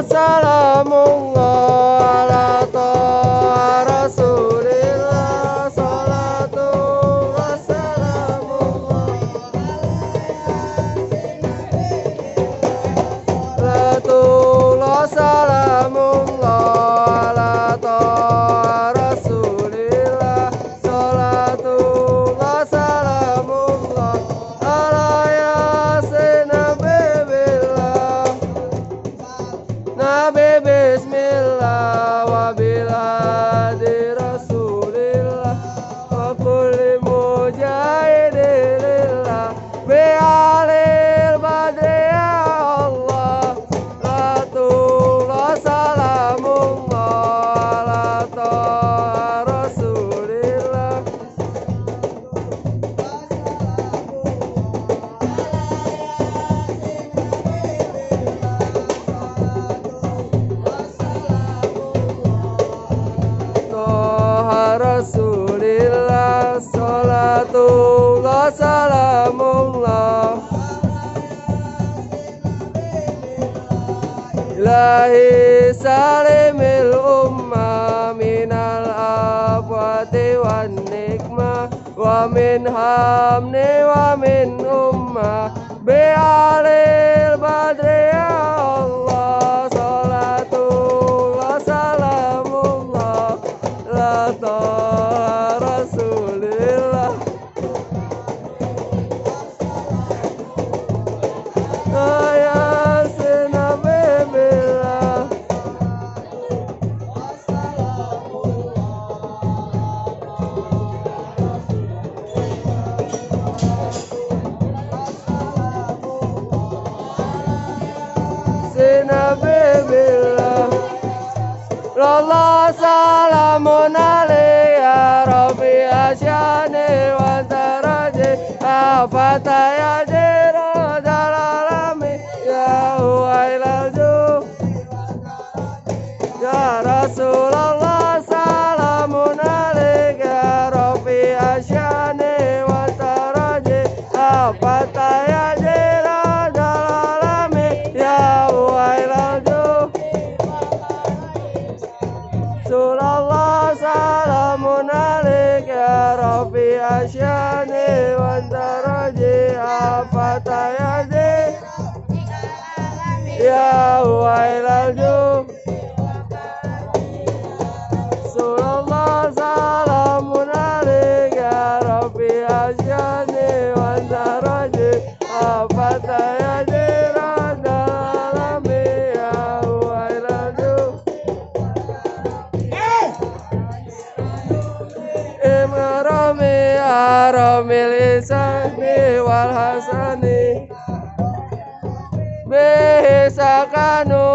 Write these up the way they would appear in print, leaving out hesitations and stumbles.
salamullah ala taha rasulillah. Salatullah salamullah salatullah salamullah ala taha rasulillah. Salatullah salamullah ala yasin nabibillah. Nabi bismillah wa bilhadi rasulillah wa kulli mujahidillah bi'alil badri ya Allah. Salatullah salamullah ala taha rasulillah. Taha rasulillah. Salatullah salamullah ilahi salimil ummah minal afwati wan nikmah wa min hamni wa min ummah bi'alil badri ya Allah. Salatullah salamullah la taha rasulillah. Yasin nabibillah. Sinabibillah. Lalla salamun alayhi ya Rabbi asyani wa taraji afata ya jira dalalami ya huwailaju ya Rasulullah. Salamun alayhi ya Rabbi asyani wa taraji afata ya jira dalalami ya huwailaju. Rasulullah salamun alaik ya Rabbi asyani wa taraji afata yazi ya huwailaju. Rasulullah salamun alaik ya Rabbi asyani wa taraji afata yazi radalami ya huwailaju. Imrami aramil isani wal hasani bihisakanu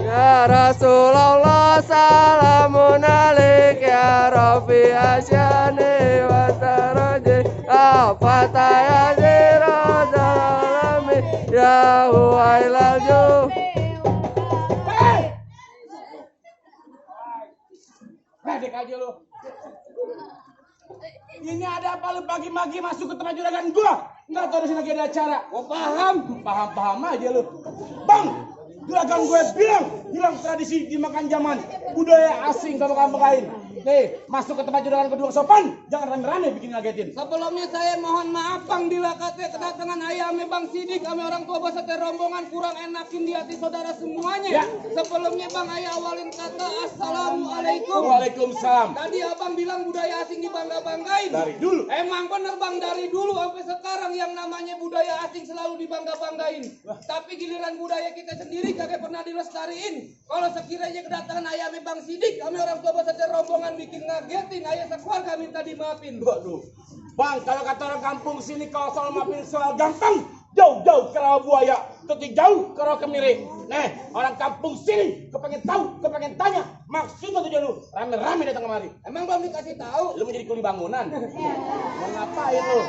ya Rasulullah. Salamun alaik ya Rabbi asyani wa taraji afata yazi radalami ya huwailaju. Bedek aja lo. Ini ada apa lu pagi-pagi masuk ke tempat juragan gua? Nggak tahu di sini lagi ada acara. Oh paham aja lu. Bang, juragan gue bilang tradisi dimakan zaman, budaya asing kamu kain. Nih, masuk ke tempat juragan kedua sopan, jangan rame-rame bikin ngagetin. Sebelumnya saya mohon maaf Bang, bila kata kedatangan ayame Bang Sidik, kami orang tua beserta rombongan kurang enakin di hati saudara semuanya. Ya. Sebelumnya Bang, ayah awalin kata Assalamualaikum. Waalaikumsalam. Tadi abang bilang budaya asing dibangga-banggain. Dari dulu. Emang bener Bang, dari dulu sampai sekarang yang namanya budaya asing selalu dibangga-banggain. Tapi giliran budaya kita sendiri kagak pernah dilestariin. Kalau sekiranya kedatangan ayame Bang Sidik, kami orang tua beserta rombongan bikin ngagetin, ayah sekeluarga minta dimaafin. Waduh. Bang, kalau kata orang kampung sini kalau soal maafin soal gampang, jauh-jauh ke Rawabuaya, tapi jauh ke Rawa Kemiri. Nih, orang kampung sini kepengen tahu, kepengen tanya, maksudnya tujuan lu rame-rame datang kemari. Emang Bang dikasih tahu? Lu mau jadi kuli bangunan? Mau ngapain lu?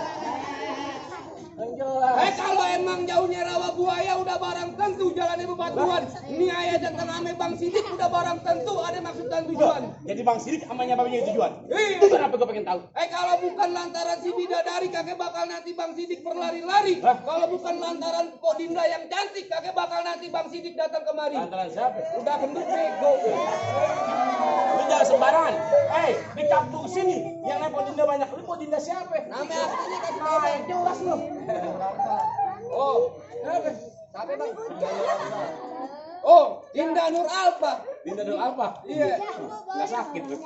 Yang jelas. Kalau emang jauhnya Rawabuaya Buaya udah barang tentu jalannya bebatuan. Ini ayah datang ame Bang Sidik udah barang tentu ada maksud dan tujuan. Jadi Bang Sidik amanya babanya tujuan. Iya. Kenapa gue pengen tahu? Kalau bukan lantaran si bidadari kakek bakal nanti Bang Sidik berlari-lari. Kalau bukan lantaran Kok Dinda yang cantik kakek bakal nanti Bang Sidik datang kemari. Lantaran siapa? Udah gendut bego. Lu jangan sembarangan. Di kampung sini yang naik Dinda banyak. Lu Dinda siapa? Nama aslinya kan Yang jelas lu. Oh, siapa? Siapa Bang? Oh, Dinda Nur Alfa. Dinda dulu apa? Iya. Nggak sakit lu.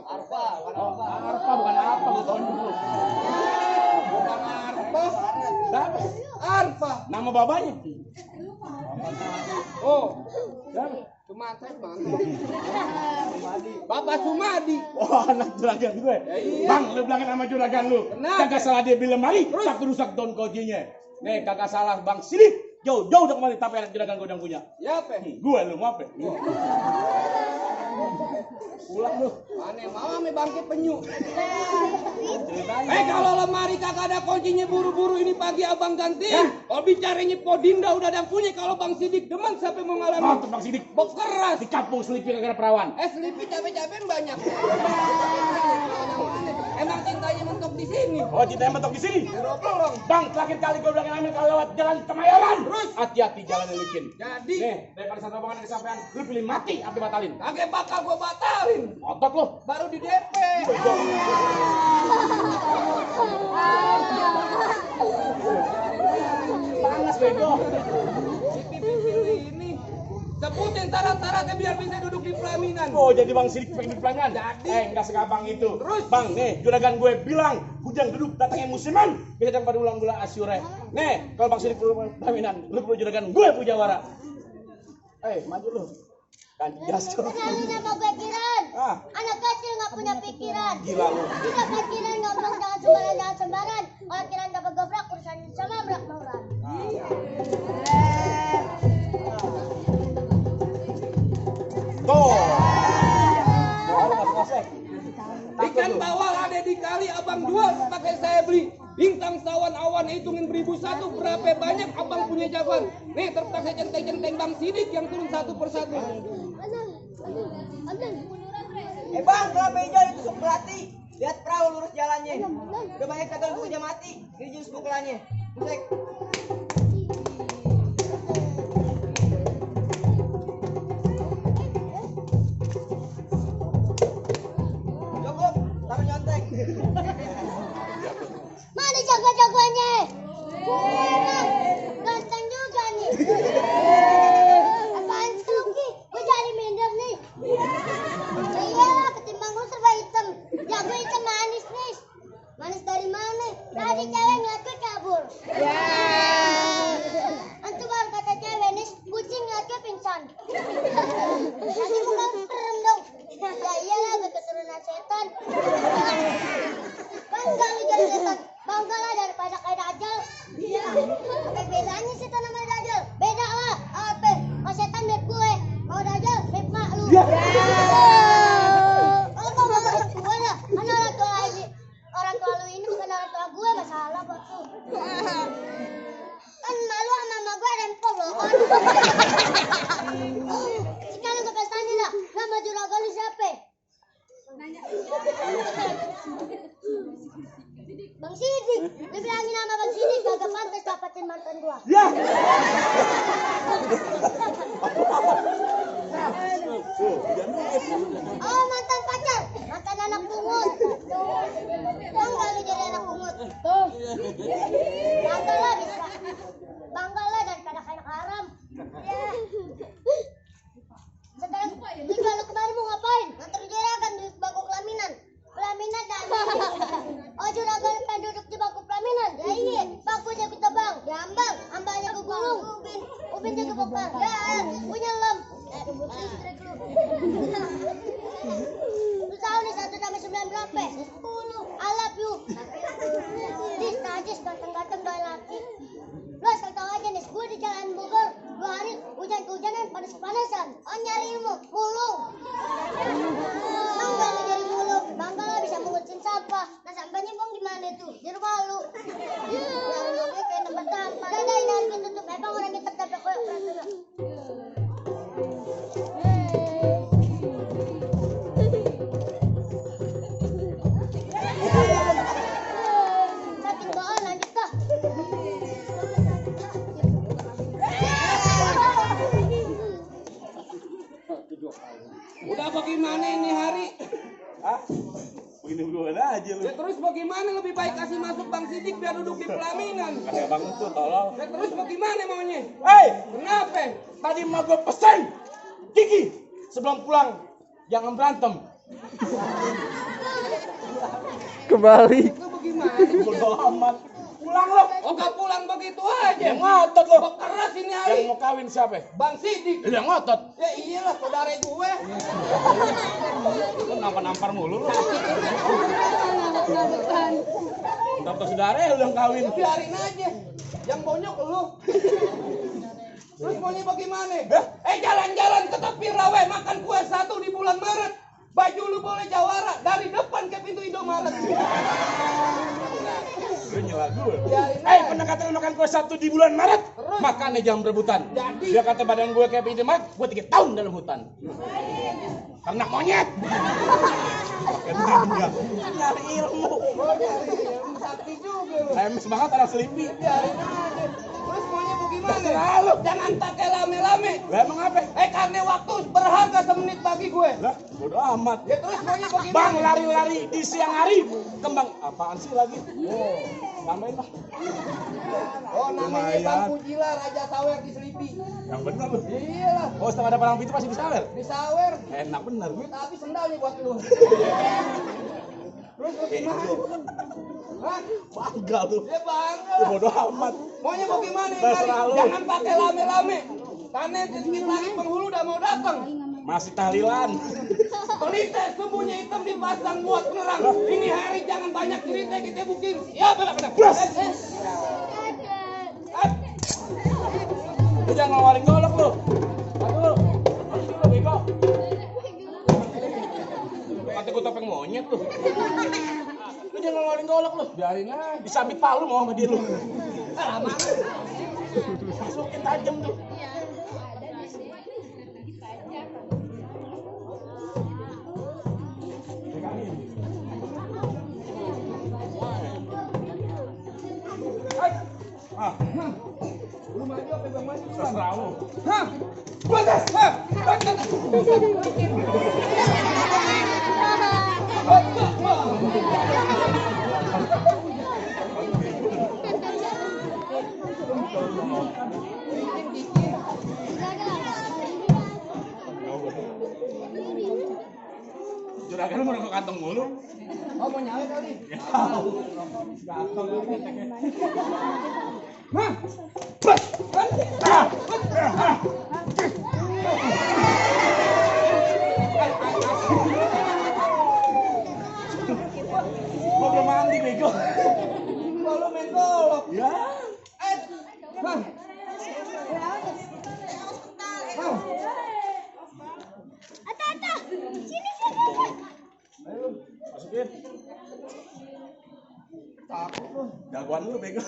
Arfa, Arpa bukan apa lu tahun dulu. bukan Arfa. Siapa? Arfa. Nama babanya? Oh, Siapa? Sumatera mana? Bapak Sumadi. Oh, anak juragan gue. iya. Bang, lu bilangin sama juragan lu. Kenapa? Kagak salah dia beli lemari, tak rusak daun kojinya. Nih, kagak salah Bang Sidik. Jauh-jauh udah kemari, tapi anak juragan gue udah punya. Siapa? Gue lu mau apa? Pulang lu. Mana mau ame bangkit penyu. Ceritanya. Kalau lemari kakak ada kuncinya buru-buru ini pagi abang gantiin. Kalau bicaranya Podinda udah ada punya. Kalau Bang Sidik demen sampai mau ngalamin. Mantap Bang Sidik. Bekeras. Di kampung Selipi kagak ada perawan. Selipi capek-capek banyak. Emang cintanya mentok di sini. Oh, cintanya mentok di sini. Belum. Bang, terakhir kali gue bilangin Amin kalau lewat jalan Kemayoran. Terus hati-hati jalan yang licin. Jadi Nih, daripada satu omongan yang kesampean, lu pilih mati apa batalin? kakek bakal gua batalin. Otot lu. Baru di DP. Panas bego. Pipi ini. Sebutin syarat-syaratnya biar bisa duduk di pelaminan. Oh, jadi Bang Sidik pengen di pelaminan? Jadi. Enggak segampang itu. Terus? Bang, nih, juragan gue bilang, hujan duduk datangnya musiman. Bisa tanpa ulang bulan asyure. Nih, kalau Bang Sidik perlu pelaminan, lu perlu juragan gue punya wara. Maju lu. Ganti jas tuh. Kenalin nama gue Kiran. Ah. Anak kecil nggak punya pikiran. Gila lu. Kita kan Kiran ngomong jangan sembarangan. Kalau Kiran dapat gobrak urusan sama berak mauran. Tuh. Mau lu masuk kosek. Ikan bawal ada di kali abang jual pakai saya beli. Bintang sawan awan hitungin 1001 berapa banyak abang punya jagoan. Nih terpaksa centeng-centeng Bang Sidik yang turun satu persatu. Bang, kenapa hijau ditusuk pelatih? Lihat perahu lurus jalannya. Udah banyak kagak punya mati. Ini jurus pukulannya. Musik. Cukup, taruh nyontek. Mana jago-jagoannya? Emang ganteng juga nih. Apaan sih lu Ki? Gue jadi minder nih. Iyalah ketimbang lu serba hitam. Jago hitam manis nih. Manis dari mana? Tadi cewek ngeliat gue kabur. Antu baru kata cewek nih, kucing ngeliat gue pingsan. Lagi bukan serem dong. Ya iyalah gue keturunan setan. Bangga lu jadi setan. Bangga lah daripada kayak dajal. Apa bedanya setan sama dajal? Beda lah. Apa? Kalau setan mirip gue. Kalau dajal mirip mak lu. Kalau kau mau masuk gue lah. Kan orang tua lagi. Orang tua lu ini bukan orang tua gue. Masalah buat lu. Kan malu sama mama gue rempong loh. Sekarang gue pestanin lah. Nama juragan lu siapa? Bang Sidik, lu bilangin nama Bang Sidik kagak pantas dapatin mantan gua. Ya. Oh mantan pacar, mantan anak pungut. Bangga lu jadi anak pungut. Tuh. Bangga lah bisa. Bangga lah daripada anak haram. Ya. Sekarang juga lu kemarin mau ngapain? Nganter juragan di bangku pelaminan. Pelaminan dan oh juragan pengen duduk di bangku pelaminan. Ya iya, bangkunya kita bang. Diambang, ambangnya ke gulung. Ubin jaga bokar. Ya, punya lem. Listrik lu. Lu tahu nih 1 sampai 9 berapa? 10. I love you. Dis, najis ganteng-ganteng doi laki. Lu asal tahu aja nih, gue di jalan Bogor 2 hari hujan-hujanan panas-panasan. Oh nyari ilmu, mulung. Bangga lu jadi mulung. Bangga lah bisa mengucin sampah. Nah sampahnya bang gimana tuh? Di rumah lu. Ya rumah gue kayak tempat sampah. Dadah ini harus tutup. Ya terus bagaimana lebih baik kasih masuk Bang Sidik biar duduk di pelaminan? Kasih bang itu tolong. Ya terus bagaimana maunya? Hei, Kenapa? tadi mau gue pesen. Kiki, sebelum pulang jangan berantem. Kembali. Itu bagaimana? Bodoh amat. Pulang lo. Oh gak pulang begitu aja. Yang ngotot lo. Kok keras ini Yang hari? mau kawin siapa? Bang Sidik. Yang ngotot. Ya iyalah saudara gue. Lu nampar mulu lu. Tahu saudara ya udah kawin. Biarin aja. Yang bonyok lu. Terus maunya bagaimana? Jalan-jalan ke tepi rawa makan kue 1 di bulan Maret. Baju lu boleh jawara dari depan ke pintu Indomaret. Lu nyela gue. Biarin aja. Pernah kata lu makan kue 1 di bulan Maret? Terus? Makannya jam rebutan. Jadi? Dia kata badan gue kayak pintu Maret, gue 3 tahun dalam hutan. Karena monyet. Pakai dia. Nyari ilmu. Sakti juga lu. Lemes banget anak selipi. Biarin aja. Terus maunya bagaimana? Terserah lu. Jangan pakai lame-lame. Lah emang apa? Karena waktu berharga semenit bagi gue. Lah, bodo amat. Ya terus maunya bagaimana? Bang lari-lari di siang hari. Kembang apaan sih lagi? Tambahin lah. Oh namanya Lumayan. Bang Pujila Raja Sawer di Selipi. Yang bener lu. Iyalah. Oh, setelah ada palang pintu masih bisa wer? Di Sawer. Enak bener gue. Tapi sendalnya buat lu. Terus bagaimana? Hah? Bangga lu. Ya bangga Lu lah. bodo amat. Maunya bagaimana ini? Terserah lu. Jangan pakai lame-lame. Karena sedikit lagi penghulu udah mau datang. Masih tahlilan. Pelita sembunyi hitam dipasang buat penerang. Ini hari jangan banyak cerita kita booking. Ya benar-benar. Lu jangan ngeluarin golok lu. Aduh. Masih lu bego. Kata gue topeng monyet lu. Lu jangan ngeluarin golok lu. Biarin aja. Disabit palu mau sama dia lu. Lama. Masukin tajam tuh. Ah, Lu maju apa bang maju? terserah lu. Hah? Batas. Hah? Batas. Juragan lu mau ke kantong mulu. Oh mau nyawet kali? Gatel lu keteknya. Hah? Gua belum mandi bego. Kalau main golok. Ya. Hah? Hah? Ata, sini. Ayo, masukin. Takut lu. Jagoan lu bego.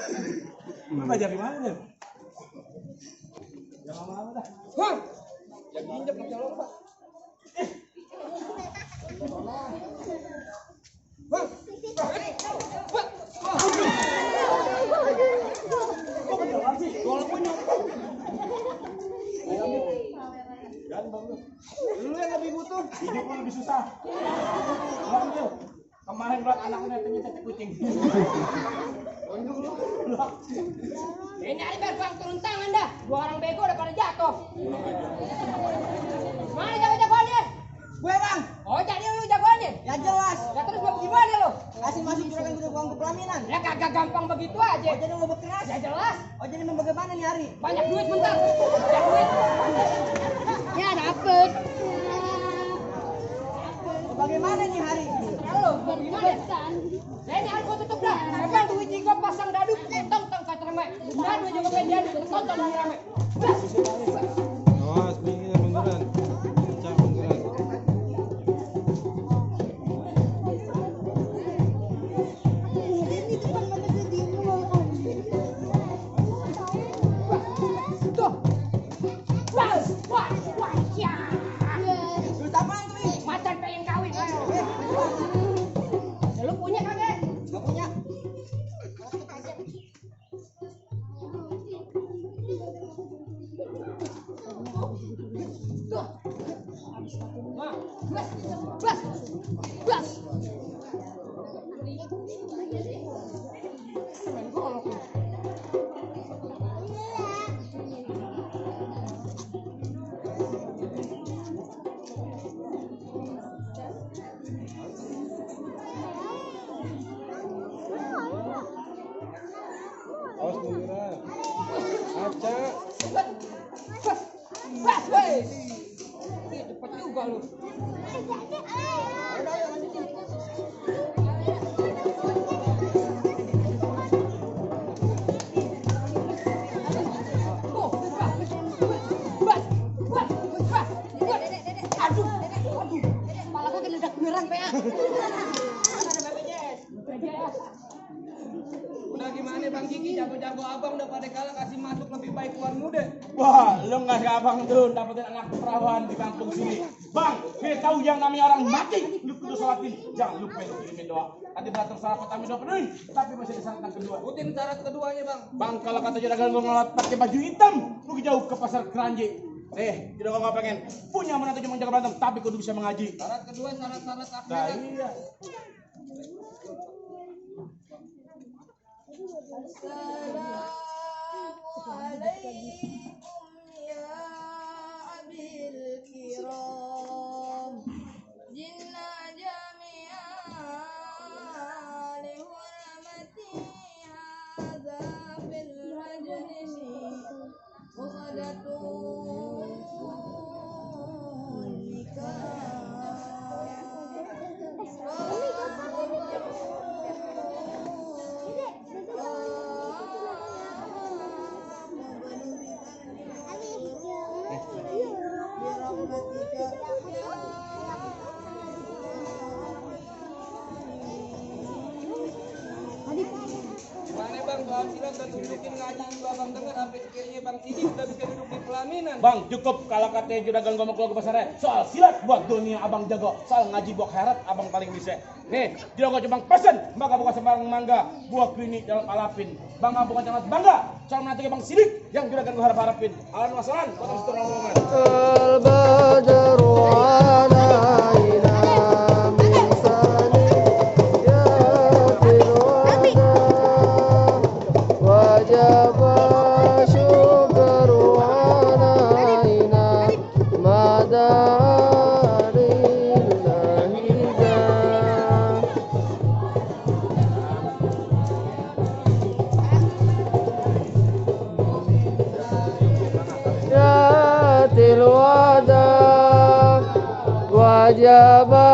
Lu belajar di mana nih? Jangan lama-lama dah. Hah? Yang injek pakai lompat. Hah? Kok berjalan sih? Golok punya. Jangan bang lu. Lu yang lebih butuh. Hidup lu lebih susah. Lu ambil. Kemarin buat anaknya tetek kucing. Ini hari biar bang turun tangan dah. 2 orang bego udah pada jatuh. Mana jagoannya? Gue bang, Oh jadi lu jagoannya? ya jelas. Ya terus mau gimana lu? Kasih masuk juragan gue uang ke pelaminan. Ya kagak gampang begitu Oh aja. jadi mau berkeras? Ya jelas. Oh jadi mau bagaimana nih hari? Banyak duit bentar. Banyak duit. Ya dapet. Oh, bagaimana nih hari? Lu mau gimana? Saya ini harus gua tutup dah. Emang duit gua pasang dadu. Tong kata rame. Dan gua juga pengen jadi tonton rame. Awas, minggir beneran. Kencang beneran. Wah, ya. Terus apaan tuh nih? Macan pengen kawin. Ayo. Ya, lu punya kagak? Gak punya. Awas bunguran. Aca. Bas, weh. Cepet juga lu. Aduh, kepala gua geledak beneran, PA. Udah gimana Bang Kiki, jago-jago abang udah pada kalah kasih masuk lebih baik tuan muda. Wah, lu ngasih abang tuh dapetin anak perawan di kampung sini. Bang, kita tahu yang namanya orang mati, lu kudu sholatin. Jangan lupa lu kirimin doa. Nanti datang syarat kami doa penuhin, tapi masih ada syarat kedua. Rutin syarat keduanya Bang. Bang, kalau kata juragan gua ngelat pakai baju hitam, lu jauh ke pasar Keranji. Juragan gua pengen punya menantu cuma jaga berantem, tapi kudu bisa mengaji. Syarat kedua syarat-syarat Nah, akhirat. iya. Assalamualaikum ya abil kiram jinna jami'a lihurmati hadza fil majlisi uqadatun nikah Gimana Bang, Bang Silat udah tunjukin ngaji juga Bang denger sampai sekiranya Bang Sidik udah bisa duduk di pelaminan. Bang, cukup kalau katanya juragan gua mau keluar ke pasarnya. Soal silat buat dunia abang jago, soal ngaji buat akhirat abang paling bisa. Nih, juragan cuma pesen, maka bukan sembarang mangga, buah klinik dalam alapin. Bang bukan sangat bangga, soal nanti Bang Sidik yang juragan gua harap-harapin. Alan wasalan, potong situ rombongan. Al-badru alaina min saniyatil wada wajaba syukru alaina madarillahi yatil wada wajaba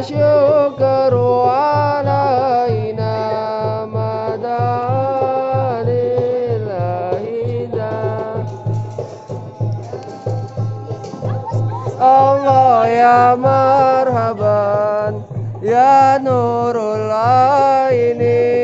syukru alaina madarillahi Allah ya marhaban ya nurul aini